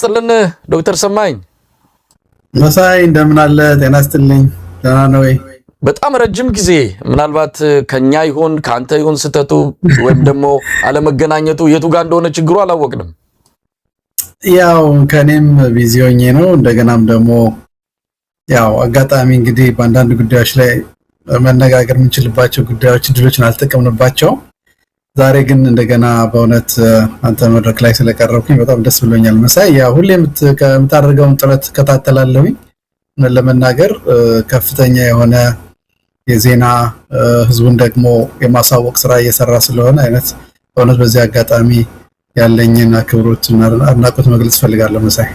ጥልን ዶክተር ሰማኝ መሳይ እንደምን አለ? ጤና ይስጥልኝ። ደህና ነው ወይ? በጣም ረጅም ጊዜ ምናልባት ከኛ ይሆን ካንተ ይሆን ስተቱ ወይም ደግሞ አለመገናኘቱ የቱ ጋር እንደሆነ ችግሩ አላወቅንም። ያው ከኔም ቢዚ ሆኜ ነው። እንደገናም ደግሞ ያው አጋጣሚ እንግዲህ በአንዳንድ ጉዳዮች ላይ መነጋገር የምንችልባቸው ጉዳዮች ድሎችን አልተጠቀምንባቸው። ዛሬ ግን እንደገና በእውነት አንተ መድረክ ላይ ስለቀረብኩኝ በጣም ደስ ብሎኛል። መሳይ ያው ሁሌ የምታደርገውን ጥረት ከታተላለሁኝ። ለመናገር ከፍተኛ የሆነ የዜና ህዝቡን ደግሞ የማሳወቅ ስራ እየሰራ ስለሆነ አይነት በእውነት በዚህ አጋጣሚ ያለኝን አክብሮትና አድናቆት መግለጽ ፈልጋለሁ። መሳይ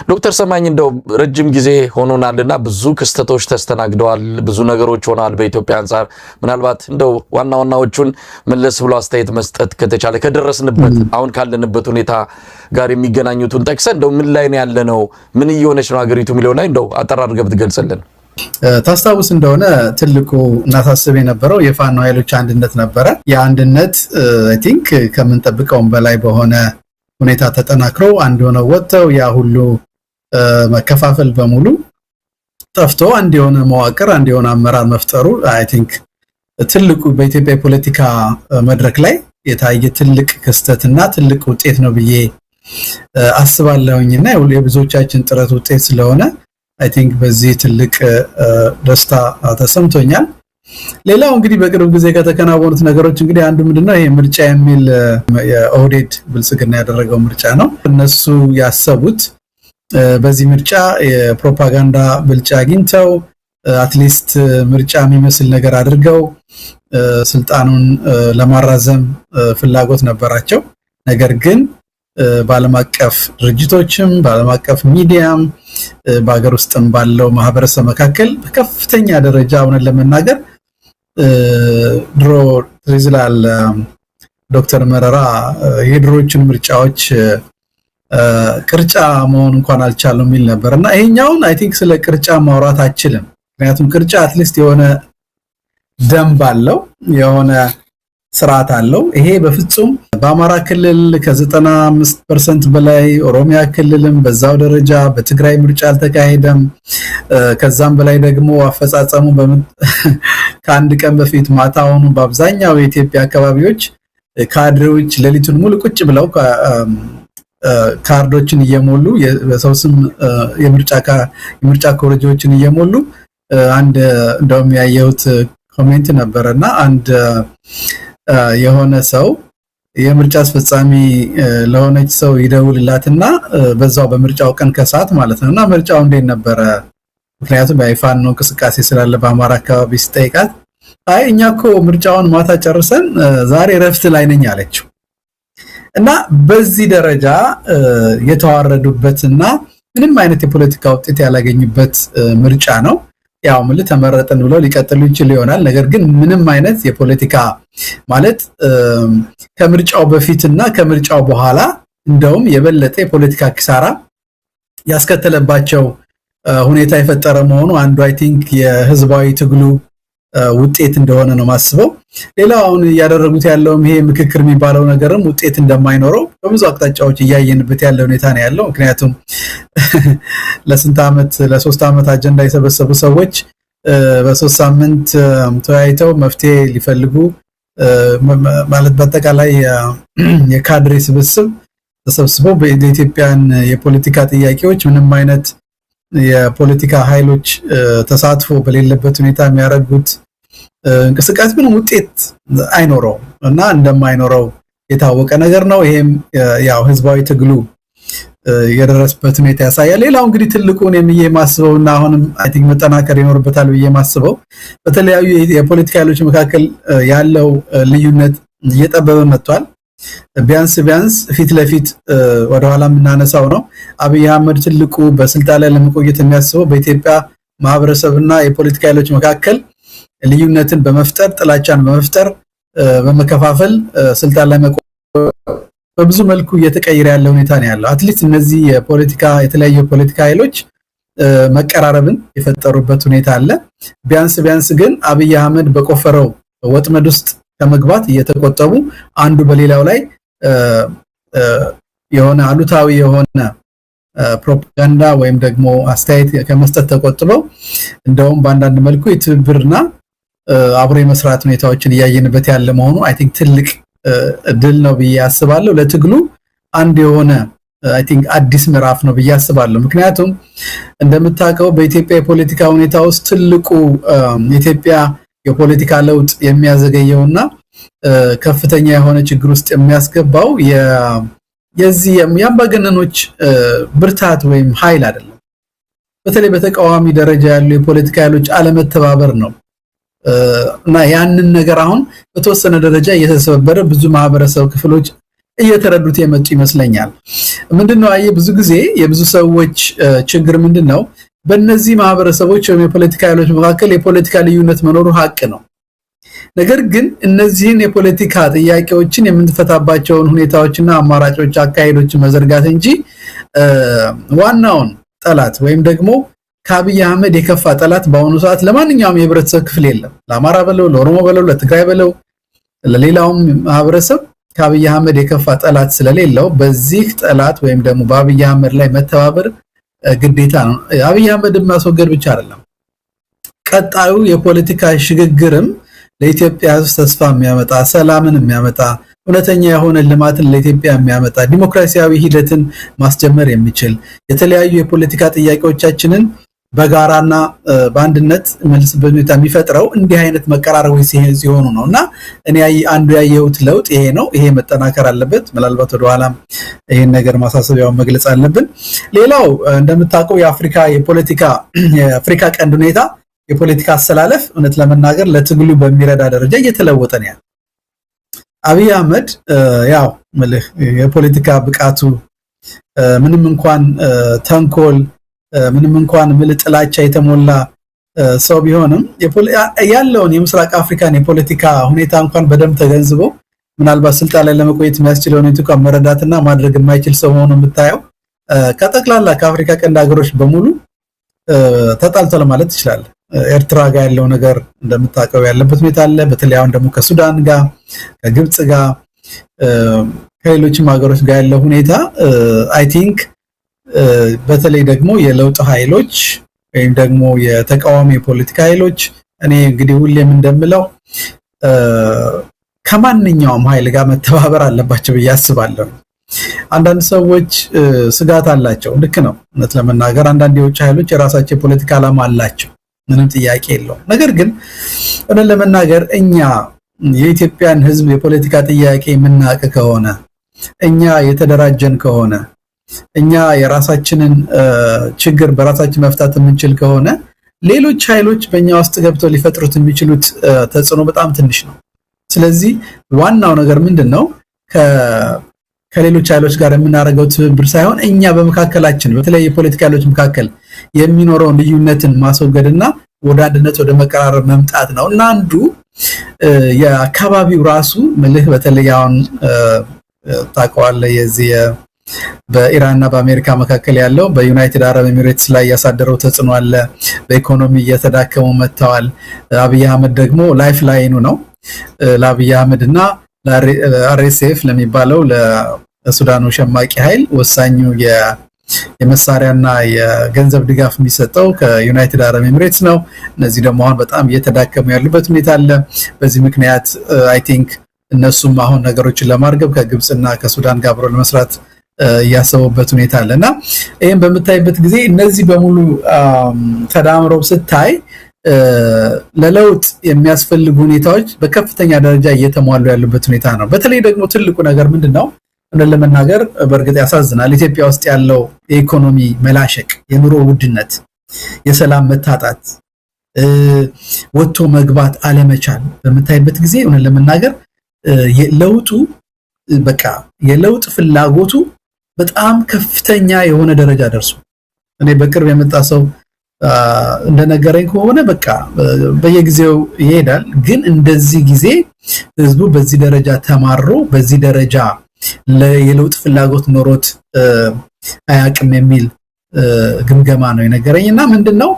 ዶክተር ሰማኝ እንደው ረጅም ጊዜ ሆኖናልና ብዙ ክስተቶች ተስተናግደዋል፣ ብዙ ነገሮች ሆነዋል በኢትዮጵያ አንፃር። ምናልባት እንደው ዋና ዋናዎቹን መለስ ብሎ አስተያየት መስጠት ከተቻለ ከደረስንበት አሁን ካለንበት ሁኔታ ጋር የሚገናኙትን ጠቅሰን እንደው ምን ላይ ነው ያለነው፣ ምን እየሆነች ነው ሀገሪቱ የሚለው ላይ እንደው አጠር አድርገህ ብትገልጽልን። ታስታውስ እንደሆነ ትልቁ እናሳስብ የነበረው የፋኖ ኃይሎች አንድነት ነበረ። የአንድነት አይ ቲንክ ከምንጠብቀውም በላይ በሆነ ሁኔታ ተጠናክሮ አንድ ሆነው ወጥተው ያ ሁሉ መከፋፈል በሙሉ ጠፍቶ አንድ የሆነ መዋቅር አንድ የሆነ አመራር መፍጠሩ አይ ቲንክ ትልቁ በኢትዮጵያ ፖለቲካ መድረክ ላይ የታየ ትልቅ ክስተትና ትልቅ ውጤት ነው ብዬ አስባለሁኝና የብዙዎቻችን ጥረት ውጤት ስለሆነ አይ ቲንክ በዚህ ትልቅ ደስታ ተሰምቶኛል። ሌላው እንግዲህ በቅርብ ጊዜ ከተከናወኑት ነገሮች እንግዲህ አንዱ ምንድነው ይሄ ምርጫ የሚል የኦህዴድ ብልጽግና ያደረገው ምርጫ ነው። እነሱ ያሰቡት በዚህ ምርጫ የፕሮፓጋንዳ ብልጫ አግኝተው አትሊስት ምርጫ የሚመስል ነገር አድርገው ስልጣኑን ለማራዘም ፍላጎት ነበራቸው። ነገር ግን በዓለም አቀፍ ድርጅቶችም በዓለም አቀፍ ሚዲያም በአገር ውስጥም ባለው ማህበረሰብ መካከል በከፍተኛ ደረጃ ሆነን ለመናገር ድሮ ትዝላል ዶክተር መረራ የድሮዎችን ምርጫዎች ቅርጫ መሆን እንኳን አልቻለም የሚል ነበርና ይሄኛውን አይ ቲንክ ስለ ቅርጫ ማውራት አችልም። ምክንያቱም ቅርጫ አትሊስት የሆነ ደንብ አለው፣ የሆነ ስርዓት አለው። ይሄ በፍጹም በአማራ ክልል ከ95% በላይ ኦሮሚያ ክልልም በዛው ደረጃ በትግራይ ምርጫ አልተካሄደም። ከዛም በላይ ደግሞ አፈጻጸሙ ከአንድ ቀን በፊት ማታውኑ በአብዛኛው የኢትዮጵያ አካባቢዎች ካድሬዎች ሌሊቱን ሙሉ ቁጭ ብለው ካርዶችን እየሞሉ በሰው ስም የምርጫ ኮረጆችን እየሞሉ አንድ እንደውም ያየሁት ኮሜንት ነበርና አንድ የሆነ ሰው የምርጫ አስፈጻሚ ለሆነች ሰው ይደውልላትና በዛው በምርጫው ቀን ከሰዓት ማለት ነውና ምርጫው እንዴት ነበረ? ምክንያቱም በይፋን ነው እንቅስቃሴ ስላለ በአማራ አካባቢ ሲጠይቃት አይ እኛ እኮ ምርጫውን ማታ ጨርሰን ዛሬ ረፍት ላይ ነኝ አለችው። እና በዚህ ደረጃ የተዋረዱበትና ምንም አይነት የፖለቲካ ውጤት ያላገኙበት ምርጫ ነው። ያው ማለት ተመረጠን ብለው ሊቀጥሉ ይችላል ይሆናል። ነገር ግን ምንም አይነት የፖለቲካ ማለት ከምርጫው በፊትና ከምርጫው በኋላ እንደውም የበለጠ የፖለቲካ ኪሳራ ያስከተለባቸው ሁኔታ የፈጠረ መሆኑ አንዱ አይ ቲንክ የህዝባዊ ትግሉ ውጤት እንደሆነ ነው ማስበው። ሌላው አሁን ያደረጉት ያለው ይሄ ምክክር የሚባለው ነገርም ውጤት እንደማይኖረው በብዙ አቅጣጫዎች እያየንበት ያለው ሁኔታ ነው ያለው። ምክንያቱም ለ3 ዓመት አጀንዳ የሰበሰቡ ሰዎች በ3 ሳምንት ተወያይተው መፍትሄ ሊፈልጉ ማለት በአጠቃላይ የካድሬ ስብስብ ተሰብስበው በኢትዮጵያን የፖለቲካ ጥያቄዎች ምንም አይነት የፖለቲካ ኃይሎች ተሳትፎ በሌለበት ሁኔታ የሚያደርጉት እንቅስቃሴ ምንም ውጤት አይኖረው እና እንደማይኖረው የታወቀ ነገር ነው። ይሄም ያው ህዝባዊ ትግሉ የደረሰበት ሁኔታ ያሳያል። ሌላው እንግዲህ ትልቁን የማስበውና አሁንም አይ ቲንክ መጠናከር ይኖርበታል የማስበው በተለያዩ የፖለቲካ ኃይሎች መካከል ያለው ልዩነት እየጠበበ መጥቷል። ቢያንስ ፊት ለፊት ወደ ኋላ የምናነሳው ነው አብይ አህመድ ትልቁ በስልጣን ላይ ለመቆየት የሚያስበው በኢትዮጵያ ማህበረሰብና የፖለቲካ ኃይሎች መካከል ልዩነትን በመፍጠር ጥላቻን በመፍጠር በመከፋፈል ስልጣን ላይ በብዙ መልኩ እየተቀየረ ያለ ሁኔታ ነው ያለው። አትሊስት እነዚህ የተለያዩ የፖለቲካ ኃይሎች መቀራረብን የፈጠሩበት ሁኔታ አለ። ቢያንስ ግን አብይ አህመድ በቆፈረው ወጥመድ ውስጥ ከመግባት እየተቆጠቡ አንዱ በሌላው ላይ የሆነ አሉታዊ የሆነ ፕሮፓጋንዳ ወይም ደግሞ አስተያየት ከመስጠት ተቆጥበው እንደውም በአንዳንድ መልኩ የትብብርና አብሮ የመስራት ሁኔታዎችን ያየንበት ያለ መሆኑ አይ ቲንክ ትልቅ ድል ነው ብዬ አስባለሁ። ለትግሉ አንድ የሆነ አይ ቲንክ አዲስ ምዕራፍ ነው ብዬ አስባለሁ። ምክንያቱም እንደምታውቀው በኢትዮጵያ የፖለቲካ ሁኔታ ውስጥ ትልቁ የኢትዮጵያ የፖለቲካ ለውጥ የሚያዘገየውና ከፍተኛ የሆነ ችግር ውስጥ የሚያስገባው የዚህ የአምባገነኖች ብርታት ወይም ኃይል አይደለም። በተለይ በተቃዋሚ ደረጃ ያሉ የፖለቲካ ኃይሎች አለመተባበር ነው እና ያንን ነገር አሁን በተወሰነ ደረጃ እየተሰበረ ብዙ ማህበረሰብ ክፍሎች እየተረዱት የመጡ ይመስለኛል። ምንድነው ብዙ ጊዜ የብዙ ሰዎች ችግር ምንድነው በእነዚህ ማህበረሰቦች ወይም የፖለቲካ ኃይሎች መካከል የፖለቲካ ልዩነት መኖሩ ሀቅ ነው። ነገር ግን እነዚህን የፖለቲካ ጥያቄዎችን የምንፈታባቸውን ሁኔታዎችና አማራጮች አካሄዶችን መዘርጋት እንጂ ዋናውን ጠላት ወይም ደግሞ ከአብይ አህመድ የከፋ ጠላት በአሁኑ ሰዓት ለማንኛውም የህብረተሰብ ክፍል የለም። ለአማራ በለው፣ ለኦሮሞ በለው፣ ለትግራይ በለው፣ ለሌላውም ማህበረሰብ ከአብይ አህመድ የከፋ ጠላት ስለሌለው በዚህ ጠላት ወይም ደግሞ በአብይ አህመድ ላይ መተባበር ግዴታ ነው። አብይ አህመድ ማስወገድ ብቻ አይደለም፣ ቀጣዩ የፖለቲካ ሽግግርም ለኢትዮጵያ ተስፋ የሚያመጣ ሰላምን የሚያመጣ እውነተኛ የሆነ ልማትን ለኢትዮጵያ የሚያመጣ ዲሞክራሲያዊ ሂደትን ማስጀመር የሚችል የተለያዩ የፖለቲካ ጥያቄዎቻችንን በጋራና በአንድነት መልስ በሁኔታ የሚፈጥረው እንዲህ አይነት መቀራረቦች ሲሆኑ ነውና እኔ አንዱ ያየሁት ለውጥ ይሄ ነው። ይሄ መጠናከር አለበት። ምናልባት ወደ ኋላም ይሄን ነገር ማሳሰቢያውን መግለጽ አለብን። ሌላው እንደምታውቀው የአፍሪካ ቀንድ ሁኔታ የፖለቲካ አሰላለፍ እውነት ለመናገር ለትግሉ በሚረዳ ደረጃ እየተለወጠ ነው። አብይ አህመድ ያው የፖለቲካ ብቃቱ ምንም እንኳን ተንኮል ምንም እንኳን ጥላቻ የተሞላ ሰው ቢሆንም ያለውን የምስራቅ አፍሪካን የፖለቲካ ሁኔታ እንኳን በደንብ ተገንዝቦ ምናልባት ስልጣን ላይ ለመቆየት የሚያስችለው ሁኔታ መረዳትና ማድረግ የማይችል ሰው ሆኖ የምታየው ከጠቅላላ ከአፍሪካ ቀንድ ሀገሮች በሙሉ ተጣልቷል ማለት ይችላል። ኤርትራ ጋር ያለው ነገር እንደምታውቀው ያለበት ሁኔታ አለ። በተለይ አሁን ደግሞ ከሱዳን ጋር ከግብጽ ጋር ከሌሎችም ሀገሮች ጋር ያለው ሁኔታ አይ ቲንክ በተለይ ደግሞ የለውጥ ኃይሎች ወይም ደግሞ የተቃዋሚ የፖለቲካ ኃይሎች እኔ እንግዲህ ሁሌም እንደምለው ከማንኛውም ኃይል ጋር መተባበር አለባቸው ብዬ አስባለሁ። አንዳንድ ሰዎች ስጋት አላቸው። ልክ ነው። እውነት ለመናገር አንዳንድ የውጭ ኃይሎች የራሳቸው ፖለቲካ ዓላማ አላቸው፣ ምንም ጥያቄ የለውም። ነገር ግን እውነት ለመናገር እኛ የኢትዮጵያን ሕዝብ የፖለቲካ ጥያቄ የምናውቅ ከሆነ እኛ የተደራጀን ከሆነ እኛ የራሳችንን ችግር በራሳችን መፍታት የምንችል ከሆነ ሌሎች ኃይሎች በእኛ ውስጥ ገብተው ሊፈጥሩት የሚችሉት ተጽዕኖ በጣም ትንሽ ነው። ስለዚህ ዋናው ነገር ምንድነው ከሌሎች ኃይሎች ጋር የምናደርገው ትብብር ሳይሆን እኛ በመካከላችን በተለይ የፖለቲካ ኃይሎች መካከል የሚኖረውን ልዩነትን ማስወገድና ወደ አንድነት ወደ መቀራረብ መምጣት ነው እና አንዱ የአካባቢው ራሱ በተለይ አሁን ታውቀዋለህ የዚህ በኢራንና በአሜሪካ መካከል ያለው በዩናይትድ አረብ ኤሚሬትስ ላይ ያሳደረው ተጽዕኖ አለ። በኢኮኖሚ እየተዳከሙ መጥተዋል። አብይ አህመድ ደግሞ ላይፍ ላይኑ ነው ለአብይ አህመድና ለአርኤስኤፍ ለሚባለው ለሱዳኑ ሸማቂ ኃይል ወሳኙ የመሳሪያና የገንዘብ ድጋፍ የሚሰጠው ከዩናይትድ አረብ ኤሚሬትስ ነው። እነዚህ ደግሞ አሁን በጣም እየተዳከሙ ያሉበት ሁኔታ አለ። በዚህ ምክንያት አይ ቲንክ እነሱም አሁን ነገሮችን ለማርገብ ከግብጽና ከሱዳን ጋር አብሮ ለመስራት ያሰቡበት ሁኔታ አለና ይሄን በመታይበት ጊዜ እነዚህ በሙሉ ተዳምረው ስታይ ለለውጥ የሚያስፈልጉ ሁኔታዎች በከፍተኛ ደረጃ እየተሟሉ ያሉበት ሁኔታ ነው። በተለይ ደግሞ ትልቁ ነገር ምንድነው ለመናገር በእርግጥ ያሳዝናል። ኢትዮጵያ ውስጥ ያለው የኢኮኖሚ መላሸቅ፣ የኑሮ ውድነት፣ የሰላም መታጣት፣ ወጥቶ መግባት አለመቻል በመታይበት ጊዜ ለመናገር ለውጡ በቃ የለውጥ ፍላጎቱ በጣም ከፍተኛ የሆነ ደረጃ ደርሶ እኔ በቅርብ የመጣ ሰው እንደነገረኝ ከሆነ በቃ በየጊዜው ይሄዳል፣ ግን እንደዚህ ጊዜ ህዝቡ በዚህ ደረጃ ተማሮ በዚህ ደረጃ የለውጥ ፍላጎት ኖሮት አያቅም የሚል ግምገማ ነው የነገረኝና ምንድነው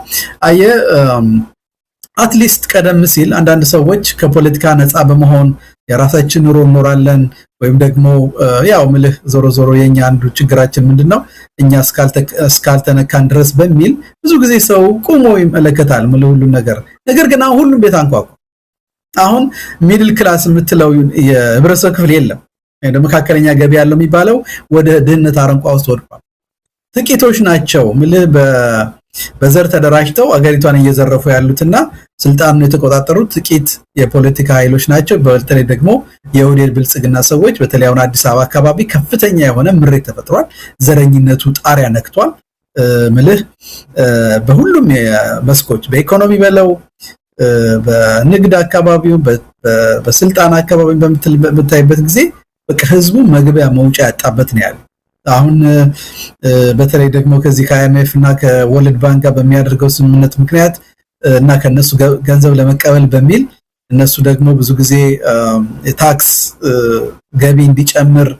አትሊስት ቀደም ሲል አንዳንድ ሰዎች ከፖለቲካ ነፃ በመሆን የራሳችን ኑሮ እንኖራለን ወይም ደግሞ ያው ምልህ ዞሮ የኛ አንዱ ችግራችን ምንድነው እኛ እስካልተነካን ድረስ በሚል ብዙ ጊዜ ሰው ቆሞ ይመለከታል ምልህ ሁሉ ነገር ግን አሁን ሁሉም ቤት አንኳኩ አሁን ሚድል ክላስ የምትለው የህብረተሰብ ክፍል የለም እንደ መካከለኛ ገቢ ያለው የሚባለው ወደ ድህነት አረንቋ ውስጥ ወድቋል ጥቂቶች ናቸው ምልህ በዘር ተደራጅተው አገሪቷን እየዘረፉ ያሉትና ስልጣኑን የተቆጣጠሩት ጥቂት የፖለቲካ ኃይሎች ናቸው በተለይ ደግሞ የኦህዴድ ብልጽግና ሰዎች በተለይ አሁን አዲስ አበባ አካባቢ ከፍተኛ የሆነ ምሬት ተፈጥሯል ዘረኝነቱ ጣሪያ ነክቷል ምልህ በሁሉም መስኮች በኢኮኖሚ በለው በንግድ አካባቢው በስልጣን አካባቢ በምታይበት ጊዜ በቃ ህዝቡ መግቢያ መውጫ ያጣበት ነው ያለው አሁን በተለይ ደግሞ ከዚህ ከአይኤምኤፍ እና ከወርልድ ባንክ ጋር በሚያደርገው ስምምነት ምክንያት እና ከነሱ ገንዘብ ለመቀበል በሚል እነሱ ደግሞ ብዙ ጊዜ ታክስ ገቢ እንዲጨምር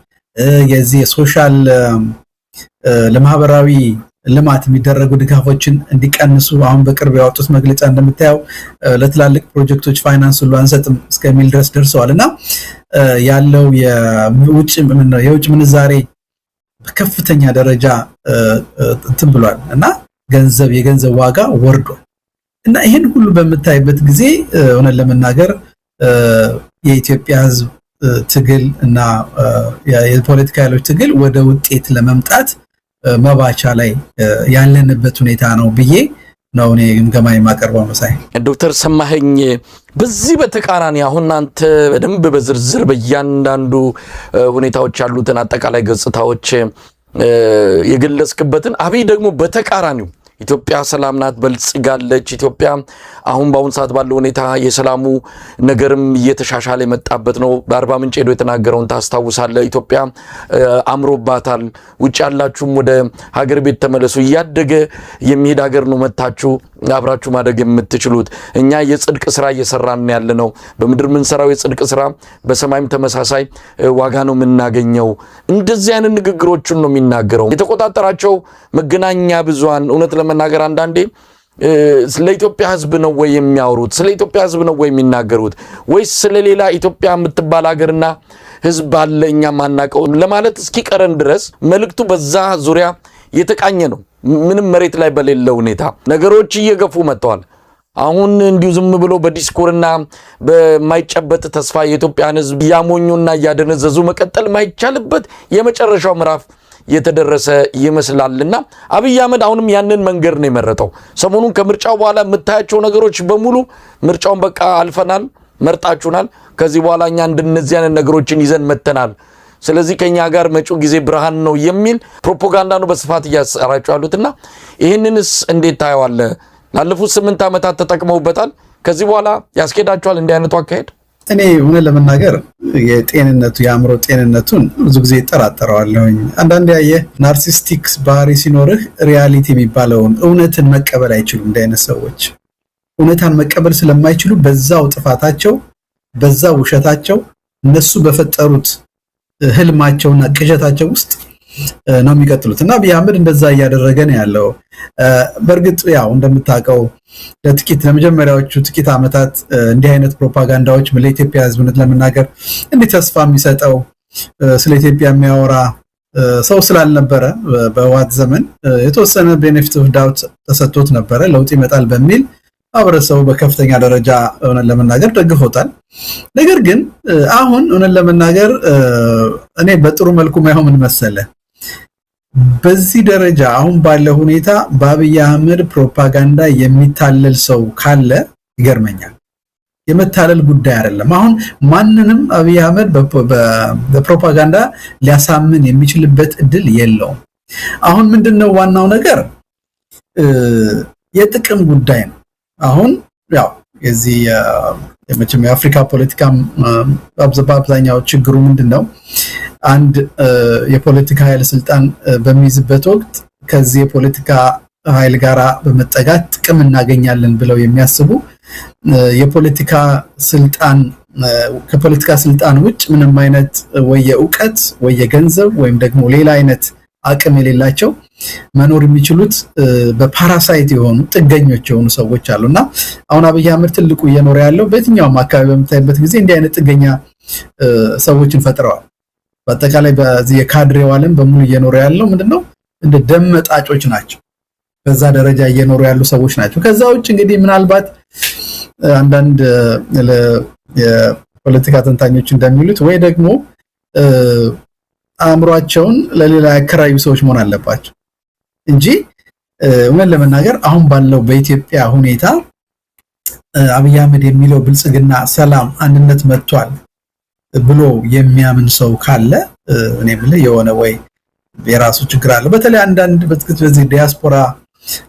የዚህ የሶሻል ለማህበራዊ ልማት የሚደረጉ ድጋፎችን እንዲቀንሱ አሁን በቅርብ ያወጡት መግለጫ እንደምታየው ለትላልቅ ፕሮጀክቶች ፋይናንስ ሁሉ አንሰጥም እስከሚል ድረስ ደርሰዋልና ያለው የውጭ ምንዛሬ በከፍተኛ ደረጃ እንትን ብሏል እና የገንዘብ ዋጋ ወርዷል እና ይሄን ሁሉ በመታይበት ጊዜ ሆነን ለመናገር የኢትዮጵያ ህዝብ ትግል እና የፖለቲካ ኃይሎች ትግል ወደ ውጤት ለመምጣት መባቻ ላይ ያለንበት ሁኔታ ነው ብዬ ነው እኔ ግምገማዬ ማቀርበው መሳይ ዶክተር ሰማኸኝ በዚህ በተቃራኒ አሁን አንተ በደንብ በዝርዝር በእያንዳንዱ ሁኔታዎች ያሉትን አጠቃላይ ገጽታዎች የገለጽክበትን አብይ ደግሞ በተቃራኒው ኢትዮጵያ ሰላም ናት በልጽጋለች ኢትዮጵያ አሁን ባሁን ሰዓት ባለው ሁኔታ የሰላሙ ነገርም እየተሻሻለ የመጣበት ነው በአርባ ምንጭ ሄዶ የተናገረውን ታስታውሳለህ ኢትዮጵያ አምሮባታል ውጭ ያላችሁም ወደ ሀገር ቤት ተመለሱ ያደገ የሚሄድ ሀገር ነው መታችሁ አብራችሁ ማደግ የምትችሉት እኛ የጽድቅ ስራ እየሰራን ያለነው በመድር ምን ሰራው የጽድቅ ስራ በሰማይም ተመሳሳይ ዋጋ ነው የምናገኘው እንደዚህ አይነት ንግግሮችን ነው የሚናገረው የተቆጣጣራቸው መገናኛ ብዙሃን እውነት ለመናገር አንዳንዴ ስለ ኢትዮጵያ ህዝብ ነው ወይ የሚያወሩት ስለ ኢትዮጵያ ህዝብ ነው ወይ የሚናገሩት ወይስ ስለ ሌላ ኢትዮጵያ የምትባል ሀገርና ህዝብ አለኛ ማናቀው ለማለት እስኪቀረን ድረስ መልእክቱ በዛ ዙሪያ የተቃኘ ነው ምንም መሬት ላይ በሌለው ሁኔታ ነገሮች እየገፉ መጥተዋል አሁን እንዲሁ ዝም ብሎ በዲስኮርና በማይጨበጥ ተስፋ የኢትዮጵያን ህዝብ ያሞኙና ያደነዘዙ መቀጠል ማይቻልበት የመጨረሻው ምዕራፍ የተደረሰ ይመስላልና አብይ አህመድ አሁንም ያንን መንገድ ነው የመረጠው ሰሞኑን ከምርጫው በኋላ የምታያቸው ነገሮች በሙሉ ምርጫውን በቃ አልፈናል መርጣችሁናል ከዚህ በኋላ እኛ እንደነዚህ አይነት ነገሮችን ይዘን መተናል ስለዚህ ከኛ ጋር መጪው ጊዜ ብርሃን ነው የሚል ፕሮፓጋንዳ ነው በስፋት ያሰራጩ ያሉትና ይሄንንስ እንዴት ታየዋለህ ላለፉት 8 ዓመታት ተጠቅመውበታል ከዚህ በኋላ ያስኬዳቸዋል እንዲህ አይነቱ አካሄድ እኔ ሆነ ለመናገር የጤንነቱ ያምሮ ጤንነቱን ብዙ ጊዜ ተራጠራዋለሁኝ አንዳንዴ ናርሲስቲክስ ባህሪ ሲኖርህ ሪያሊቲ የሚባለውን እውነትን መቀበል አይችሉም እንደነ ሰዎች እውነታን መቀበል ስለማይችሉ በዛው ጥፋታቸው በዛው ውሸታቸው እነሱ በፈጠሩት ህልማቸውና ቅዠታቸው ውስጥ ነው የሚቀጥሉትና አብይ አህመድ እንደዛ ያደረገ ነው ያለው በርግጥ ያው እንደምታውቀው ለመጀመሪያዎቹ ጥቂት ዓመታት እንዲህ አይነት ፕሮፓጋንዳዎች ለኢትዮጵያ ህዝብነት ለመናገር እንዴ ተስፋ የሚሰጠው ስለ ኢትዮጵያ የሚያወራ ሰው ስላልነበረ በዋት ዘመን የተወሰነ ቤኔፊት ኦፍ ዳውት ተሰጥቶት ነበር ለውጥ ይመጣል በሚል አብረሰው በከፍተኛ ደረጃ ለመናገር ደግፎታል ነገር ግን አሁን ለመናገር እኔ በጥሩ መልኩ ማይሆን ምን መሰለ በዚህ ደረጃ አሁን ባለው ሁኔታ በአብይ አህመድ ፕሮፓጋንዳ የሚታለል ሰው ካለ ይገርመኛል የመታለል ጉዳይ አይደለም አሁን ማንንም አብይ አህመድ በፕሮፓጋንዳ ሊያሳምን የሚችልበት እድል የለውም አሁን ምንድነው ዋናው ነገር የጥቅም ጉዳይ ነው አሁን ያው የዚህ የመቼም የአፍሪካ ፖለቲካ በአብዛኛው ችግሩ ምንድነው አንድ የፖለቲካ ኃይል ስልጣን በሚይዝበት ወቅት ከዚህ የፖለቲካ ኃይል ጋራ በመጠጋት ጥቅም እናገኛለን ብለው የሚያስቡ የፖለቲካ ስልጣን ከፖለቲካ ስልጣን ውጭ ምንም አይነት ወይ የዕውቀት ወይ የገንዘብ ወይም ደግሞ ሌላ አይነት አቅም የሌላቸው መኖር የሚችሉት በፓራሳይት የሆኑ ጥገኞች የሆኑ ሰዎች አሉና አሁን አብይ አህመድ ትልቁ እየኖረ ያለው በየትኛውም አካባቢ በመታየበት ጊዜ እንዲህ አይነት ጥገኛ ሰዎችን ፈጥረዋል በአጠቃላይ በዚህ የካድሬው ዓለም በሙሉ እየኖሩ ያለው ምንድነው እንደ ደም መጣጮች ናቸው። በዛ ደረጃ እየኖሩ ያሉ ሰዎች ናቸው። ከዛ ውጭ እንግዲህ ምናልባት አንዳንድ የፖለቲካ ተንታኞች እንደሚሉት ወይ ደግሞ አእምሯቸውን ለሌላ ያከራዩ ሰዎች መሆን አለባቸው እንጂ እውነት ለመናገር አሁን ባለው በኢትዮጵያ ሁኔታ አብይ አህመድ የሚለው ብልጽግና፣ ሰላም፣ አንድነት መጥቷል ብሎ የሚያምን ሰው ካለ እኔ ብለ የሆነ ወይ የራሱ ችግር አለ። በተለይ አንዳንድ በዚህ ዲያስፖራ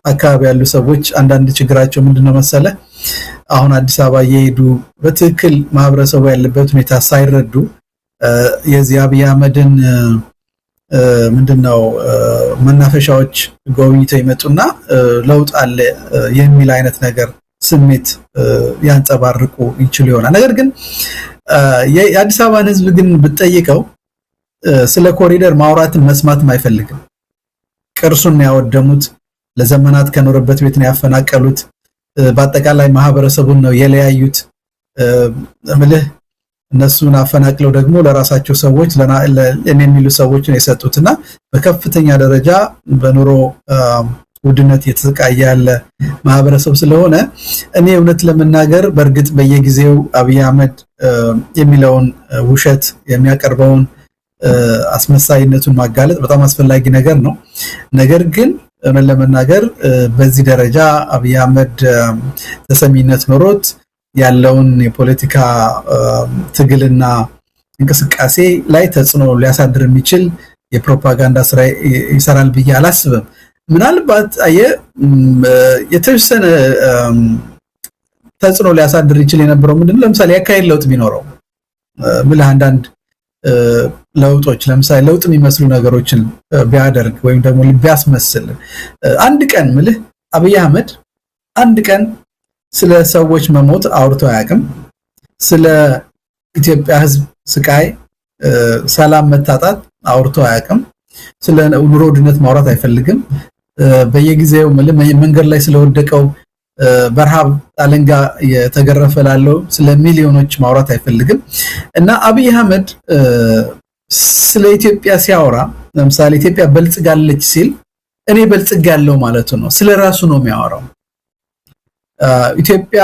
አካባቢ ያሉ ሰዎች አንዳንድ ችግራቸው ምንድነው መሰለ አሁን አዲስ አበባ እየሄዱ በትክክል ማህበረሰቡ ያለበት ሁኔታ ሳይረዱ የዚህ አብይ አህመድን ምንድነው መናፈሻዎች ጎብኝተው ይመጡና ለውጥ አለ የሚል አይነት ነገር ስሜት ያንጸባርቁ ይችላል ይሆናል። ነገር ግን የአዲስ አበባን ህዝብ ግን ብትጠይቀው ስለ ኮሪደር ማውራትን መስማትም አይፈልግም። ቅርሱን ያወደሙት፣ ለዘመናት ከኖረበት ቤት ነው ያፈናቀሉት፣ በአጠቃላይ ማህበረሰቡን ነው የለያዩት። እምልህ እነሱን አፈናቅለው ደግሞ ለራሳቸው ሰዎች ለኔ የሚሉ ሰዎችን የሰጡትና በከፍተኛ ደረጃ በኑሮ ውድነት የተሰቃየ ያለ ማህበረሰብ ስለሆነ እኔ እውነት ለመናገር በእርግጥ በየጊዜው አብይ አህመድ የሚለውን ውሸት የሚያቀርበውን አስመሳይነቱን ማጋለጥ በጣም አስፈላጊ ነገር ነው። ነገር ግን እውነት ለመናገር በዚህ ደረጃ አብይ አህመድ ተሰሚነት ኖሮት ያለውን የፖለቲካ ትግልና እንቅስቃሴ ላይ ተጽዕኖ ሊያሳድር የሚችል የፕሮፓጋንዳ ስራ ይሰራል ብዬ አላስብም። ምናልባት የተወሰነ ተጽዕኖ ሊያሳድር ይችል የነበረው ምንድነው ለምሳሌ ያካሄድ ለውጥ ቢኖረው ምልህ አንዳንድ ለውጦች ለምሳሌ ለውጥ የሚመስሉ ነገሮችን ቢያደርግ ወይም ደግሞ ቢያስመስል አንድ ቀን ምልህ አብይ አህመድ አንድ ቀን ስለ ሰዎች መሞት አውርቶ አያውቅም። ስለ ኢትዮጵያ ህዝብ ስቃይ፣ ሰላም መታጣት አውርቶ አያውቅም። ስለ ኑሮ ውድነት ማውራት አይፈልግም። በየጊዜው መንገድ ላይ ስለወደቀው በረሃብ አለንጋ የተገረፈ ላለው ስለ ሚሊዮኖች ማውራት አይፈልግም። እና አብይ አህመድ ስለ ኢትዮጵያ ሲያወራ ለምሳሌ ኢትዮጵያ በልጽጋለች ሲል እኔ በልጽጋለሁ ማለቱ ነው። ስለ ራሱ ነው የሚያወራው። ኢትዮጵያ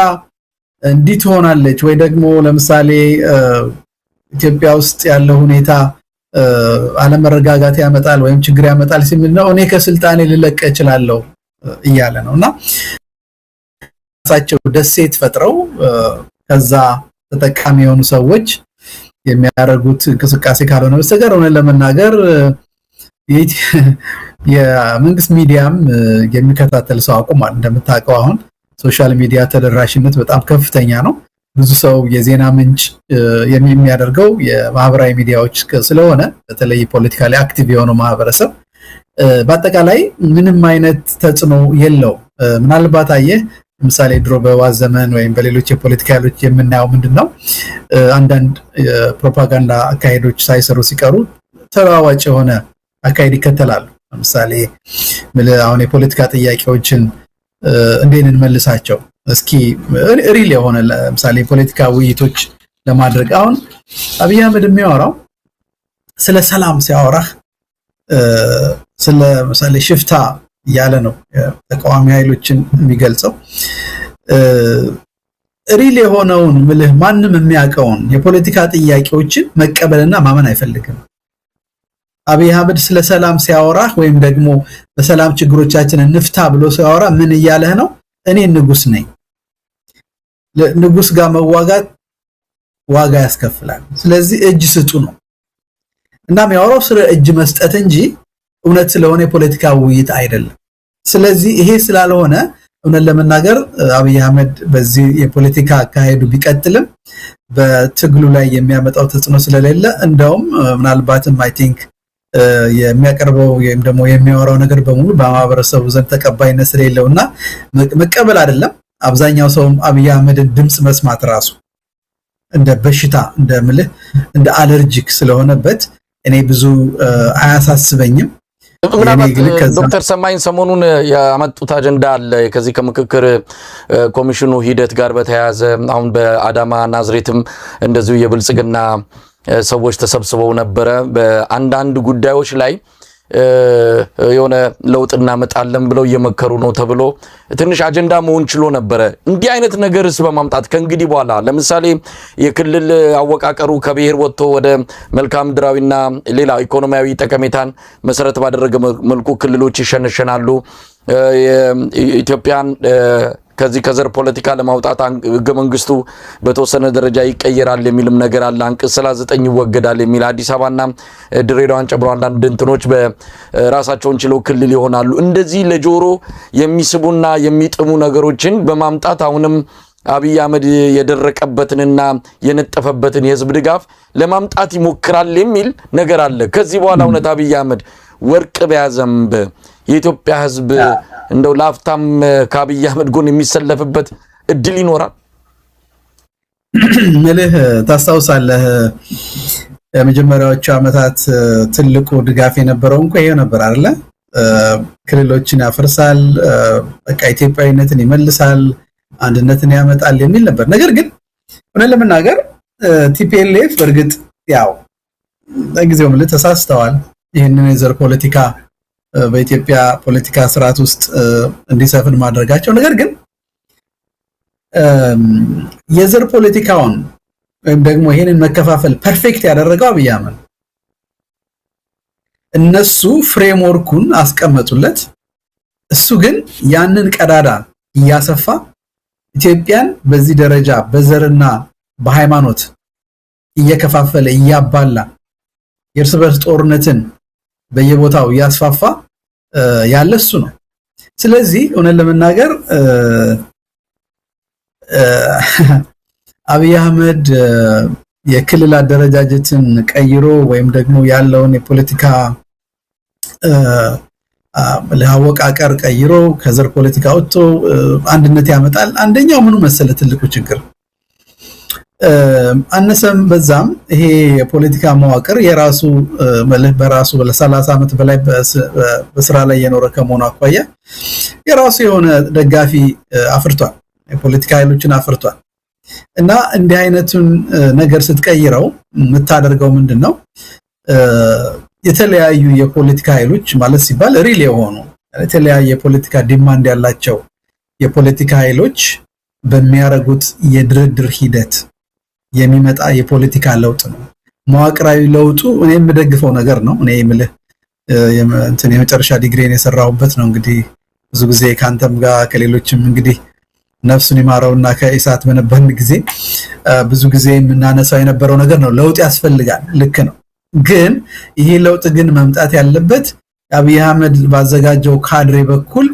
እንዲህ ትሆናለች ወይ ደግሞ ለምሳሌ ኢትዮጵያ ውስጥ ያለው ሁኔታ አለመረጋጋት ያመጣል ወይም ችግር ያመጣል ሲል ነው እኔ ከስልጣኔ ልለቀ እችላለሁ እያለ ነውና ሳቸው ደሴት ፈጥረው ከዛ ተጠቃሚ የሆኑ ሰዎች የሚያደርጉት እንቅስቃሴ ካልሆነ በስተቀር ሆነ ለመናገር የመንግስት ሚዲያም የሚከታተል ሰው አቁሟል። እንደምታውቀው አሁን ሶሻል ሚዲያ ተደራሽነት በጣም ከፍተኛ ነው። ብዙ ሰው የዜና ምንጭ የሚያደርገው የማህበራዊ ሚዲያዎች ስለሆነ በተለይ ፖለቲካሊ አክቲቭ የሆነው ማህበረሰብ በአጠቃላይ ምንም አይነት ተጽዕኖ የለው። ምናልባት አየህ ለምሳሌ ድሮ በዋዝ ዘመን ወይም በሌሎች የፖለቲካ ኃይሎች የምናየው ምንድነው አንዳንድ ፕሮፓጋንዳ አካሄዶች ሳይሰሩ ሲቀሩ ተለዋዋጭ የሆነ አካሄድ ይከተላሉ። ለምሳሌ አሁን የፖለቲካ ጥያቄዎችን እንዴት እንመልሳቸው እስኪ ሪል የሆነ ለምሳሌ ፖለቲካ ውይይቶች ለማድረግ አሁን አብይ አህመድ የሚያወራው ስለ ሰላም ሲያወራ ስለ ምሳሌ ሽፍታ ያለ ነው ተቃዋሚ ኃይሎችን የሚገልጸው ሪል የሆነውን ምልህ ማንም የሚያውቀውን የፖለቲካ ጥያቄዎችን መቀበልና ማመን አይፈልግም። አብይ አህመድ ስለ ሰላም ሲያወራ ወይም ደግሞ በሰላም ችግሮቻችንን እንፍታ ብሎ ሲያወራ ምን እያለህ ነው? እኔ ንጉስ ነኝ። ንጉስ ጋር መዋጋት ዋጋ ያስከፍላል። ስለዚህ እጅ ስጡ ነው። እና የሚያወራው ስለ እጅ መስጠት እንጂ እውነት ስለሆነ የፖለቲካ ውይይት አይደለም። ስለዚህ ይሄ ስላልሆነ እውነት ለመናገር አብይ አህመድ በዚህ የፖለቲካ አካሄዱ ቢቀጥልም በትግሉ ላይ የሚያመጣው ተጽዕኖ ስለሌለ እንደውም ምናልባትም አይ ቲንክ የሚያቀርበው ወይም ደግሞ የሚያወራው ነገር በሙሉ በማህበረሰቡ ዘንድ ተቀባይነት ስለሌለውና መቀበል አይደለም አብዛኛው ሰው አብይ አህመድን ድምጽ መስማት ራሱ እንደ በሽታ እንደ አለርጂክ ስለሆነበት እኔ ብዙ አያሳስበኝም። ዶክተር ሰማኝ ሰሞኑን ያመጡት አጀንዳ አለ ከዚህ ከምክክር ኮሚሽኑ ሂደት ጋር በተያያዘ አሁን በአዳማ ናዝሬትም እንደዚሁ የብልጽግና ሰዎች ተሰብስበው ነበር በአንዳንድ ጉዳዮች ላይ የሆነ ለውጥ እናመጣለን ብለው እየመከሩ ነው ተብሎ ትንሽ አጀንዳ መሆን ችሎ ነበር እንዲህ አይነት ነገርስ በማምጣት ከእንግዲህ በኋላ ለምሳሌ የክልል አወቃቀሩ ከብሔር ወጥቶ ወደ መልክዓ ምድራዊና ሌላ ኢኮኖሚያዊ ጠቀሜታን መሰረት ባደረገ መልኩ ክልሎች ይሸነሸናሉ የኢትዮጵያን ከዚህ ከዘር ፖለቲካ ለማውጣት ህገ መንግስቱ በተወሰነ ደረጃ ይቀየራል የሚልም ነገር አለ አንቀጽ 39 ይወገዳል የሚል አዲስ አበባና ድሬዳዋን ጨምሮ አንዳንድ እንትኖች በራሳቸውን ችለው ክልል ይሆናሉ እንደዚህ ለጆሮ የሚስቡና የሚጥሙ ነገሮችን በማምጣት አሁንም አብይ አህመድ የደረቀበትንና የነጠፈበትን የህዝብ ድጋፍ ለማምጣት ይሞክራል የሚል ነገር አለ ከዚህ በኋላ እውነት አብይ አህመድ ወርቅ በያዘምብ የኢትዮጵያ ህዝብ እንደው ላፍታም ከአብይ አህመድ ጎን የሚሰለፍበት እድል ይኖራል መልህ ታስታውሳለህ የመጀመሪያዎቹ አመታት ትልቁ ድጋፍ የነበረው እንኳን ይሄ ነበር አይደለ ክልሎችን ያፈርሳል በቃ ኢትዮጵያዊነትን ይመልሳል አንድነትን ያመጣል የሚል ነበር ነገር ግን ሆነ ለምናገር ቲፒኤልኤፍ በርግጥ ያው ለጊዜው ምለ ተሳስተዋል ይሄንን የዘር ፖለቲካ በኢትዮጵያ ፖለቲካ ስርዓት ውስጥ እንዲሰፍን ማድረጋቸው ነገር ግን የዘር ፖለቲካውን ወይም ደግሞ ይሄንን መከፋፈል ፐርፌክት ያደረገው አብይ አህመድ እነሱ ፍሬምወርኩን አስቀመጡለት እሱ ግን ያንን ቀዳዳ ያሰፋ ኢትዮጵያን በዚህ ደረጃ በዘርና በሃይማኖት እየከፋፈለ እያባላ የእርስ በርስ ጦርነትን በየቦታው ያስፋፋ ያለሱ ነው ስለዚህ ሆነን ለመናገር አብይ አህመድ የክልል አደረጃጀትን ቀይሮ ወይም ደግሞ ያለውን የፖለቲካ ለአወቃቀር ቀይሮ ከዘር ፖለቲካ ወጥቶ አንድነት ያመጣል አንደኛው ምኑ መሰለ ትልቁ ችግር አነሰም በዛም ይሄ የፖለቲካ መዋቅር የራሱ መልህ በራሱ ለ30 አመት በላይ በስራ ላይ የኖረ ከመሆኑ አቋያ የራሱ የሆነ ደጋፊ አፍርቷል የፖለቲካ ኃይሎችን አፍርቷል እና እንዲህ አይነቱን ነገር ስትቀይረው የምታደርገው ምንድነው የተለያዩ የፖለቲካ ኃይሎች ማለት ሲባል ሪል የሆኑ የተለያየ የፖለቲካ ዲማንድ ያላቸው የፖለቲካ ኃይሎች በሚያረጉት የድርድር ሂደት የሚመጣ የፖለቲካ ለውጥ ነው መዋቅራዊ ለውጡ እኔ የምደግፈው ነገር ነው እኔ የምልህ እንትን የመጨረሻ ዲግሪን የሰራሁበት ነው እንግዲህ ብዙ ጊዜ ካንተም ጋር ከሌሎችም እንግዲህ ነፍሱን ይማረውና ከኢሳት በነበርን ጊዜ ብዙ ጊዜ የምናነሳው የነበረው ነገር ነው ለውጥ ያስፈልጋል ልክ ነው ግን ይሄ ለውጥ ግን መምጣት ያለበት አብይ አህመድ ባዘጋጀው ካድሬ በኩል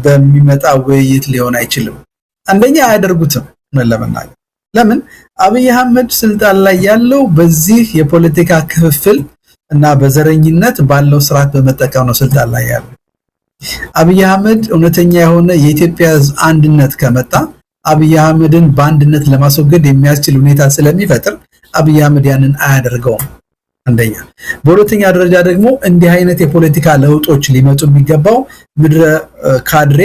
በሚመጣ ውይይት ሊሆን አይችልም አንደኛ አያደርጉትም ለምን ለምን አብይ አህመድ ስልጣን ላይ ያለው በዚህ የፖለቲካ ክፍፍል እና በዘረኝነት ባለው ስርዓት በመጠቀም ነው ስልጣን ላይ ያለው አብይ አህመድ እውነተኛ የሆነ የኢትዮጵያ አንድነት ከመጣ አብይ አህመድን በአንድነት ለማስወገድ የሚያስችል ሁኔታ ስለሚፈጥር አብይ አህመድ ያንን አያደርገውም አንደኛ በሁለተኛ ደረጃ ደግሞ እንዲህ አይነት የፖለቲካ ለውጦች ሊመጡ የሚገባው ምድረ ካድሬ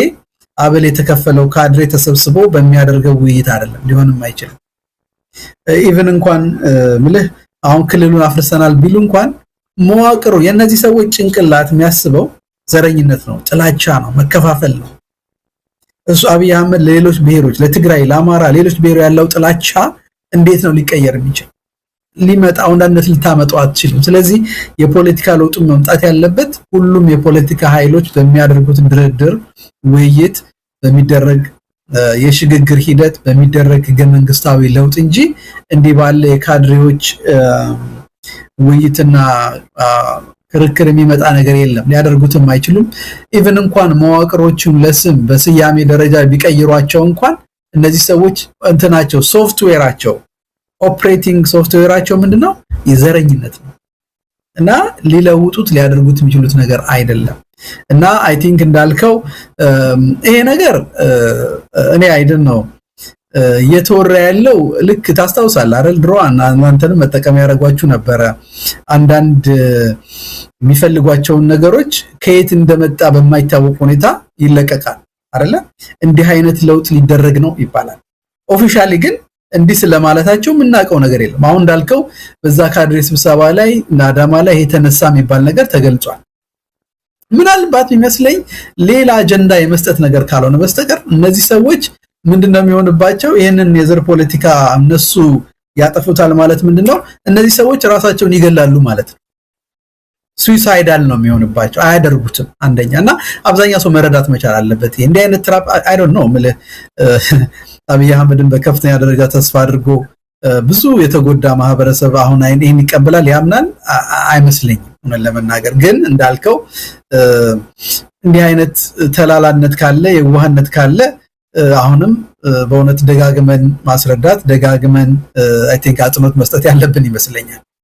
አበል የተከፈለው ካድሬ ተሰብስቦ በሚያደርገው ውይይት አይደለም ሊሆንም አይችልም ኢቭን እንኳን ምልህ አሁን ክልሉን አፍርሰናል ቢሉ እንኳን መዋቅሩ የነዚህ ሰዎች ጭንቅላት የሚያስበው ዘረኝነት ነው ጥላቻ ነው መከፋፈል ነው እሱ አብይ አህመድ ለሌሎች ብሔሮች ለትግራይ ለአማራ ሌሎች ብሔሮ ያለው ጥላቻ እንዴት ነው ሊቀየር የሚችል ሊመጣው አንዳንድ ልታመጣው አትችልም ስለዚህ የፖለቲካ ለውጡ መምጣት ያለበት ሁሉም የፖለቲካ ኃይሎች በሚያደርጉት ድርድር ውይይት በሚደረግ የሽግግር ሂደት በሚደረግ ገመንግስታዊ ለውጥ እንጂ እንዲህ ባለ የካድሬዎች ውይይትና ክርክር የሚመጣ ነገር የለም ሊያደርጉትም አይችሉም ኢቭን እንኳን መዋቅሮቹን ለስም በስያሜ ደረጃ ቢቀይሯቸው እንኳን እነዚህ ሰዎች እንትናቸው ሶፍትዌራቸው ኦፕሬቲንግ ሶፍትዌራቸው ምንድነው የዘረኝነት ነው እና ሊለውጡት ሊያደርጉት የሚችሉት ነገር አይደለም እና አይ ቲንክ እንዳልከው ይሄ ነገር እኔ አይደን ነው የተወራ ያለው ልክ ታስታውሳለህ አይደል ድሮ እናንተንም መጠቀም ያደርጓችሁ ነበር አንዳንድ የሚፈልጓቸውን ነገሮች ከየት እንደመጣ በማይታወቅ ሁኔታ ይለቀቃል አይደለ እንዲህ አይነት ለውጥ ሊደረግ ነው ይባላል ኦፊሻሊ ግን እንዲህ ስለማለታቸው ምናቀው ነገር የለም አሁን እንዳልከው በዛ ካድሬ ስብሰባ ላይ ናዳማ ላይ የተነሳ የሚባል ነገር ተገልጿል ምናልባት የሚመስለኝ ሌላ አጀንዳ የመስጠት ነገር ካልሆነ በስተቀር እነዚህ ሰዎች ምንድነው የሚሆንባቸው ይሄንን የዘር ፖለቲካ እነሱ ያጠፉታል ማለት ምንድነው እነዚህ ሰዎች ራሳቸውን ይገላሉ ማለት ነው suicidal ነው የሚሆንባቸው አያደርጉትም አንደኛና አብዛኛው ሰው መረዳት መቻል አለበት እንዴ አይነት ትራፕ I don't know ማለት አብይ አህመድን በከፍተኛ ደረጃ ተስፋ አድርጎ ብዙ የተጎዳ ማህበረሰብ አሁን አይን ይቀበላል ያምናል አይመስልኝም ለመናገር ግን እንዳልከው እንዲህ አይነት ተላላነት ካለ የዋህነት ካለ አሁንም በእውነት ደጋግመን ማስረዳት ደጋግመን I think አጽንኦት መስጠት ያለብን ይመስለኛል